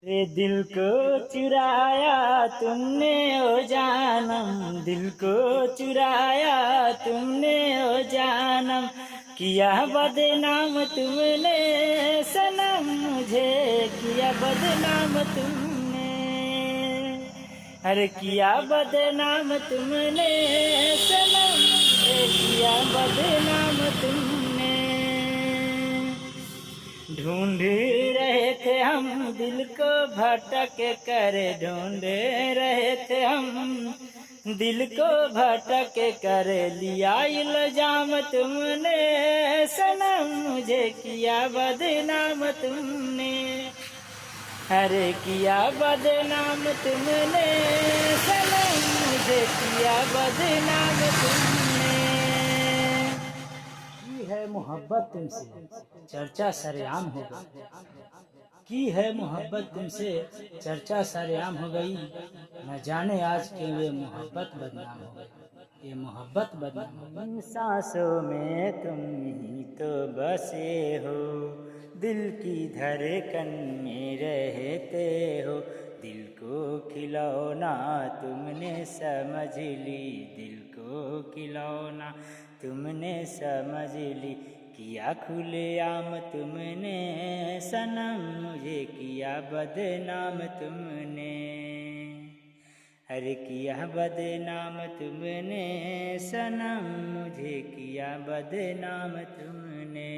ये दिल को चुराया तुमने ओ जानम, दिल को चुराया तुमने ओ जानम, किया बदनाम तुमने सनम, मुझे किया बदनाम तुमने, अरे किया बदनाम तुमने सनम, मुझे किया बदनाम तुमने। ढूंढ रहे थे हम दिल को भटक कर, ढूंढ रहे थे हम दिल को भटक कर, लिया इल्जाम तुमने सनम, मुझे किया बदनाम तुमने, अरे किया बदनाम तुमने सनम, मुझे किया बदनाम तुमने। की है मोहब्बत तुमसे चर्चा सरेआम हो गई, की है मोहब्बत तुमसे चर्चा सरेआम हो गई, न जाने आज के वे मोहब्बत बदनाम हो गई, ये मोहब्बत बदनाम हो गई। सांसों में तुम ही तो बसे हो, दिल की धड़कन में रहते हो, दिल को खिलौना तुमने समझ ली, दिल को खिलौना तुमने समझ ली, किया खुलेआम तुमने सनम, मुझे किया बदनाम तुमने, अरे किया बदनाम तुमने सनम, मुझे किया बदनाम तुमने।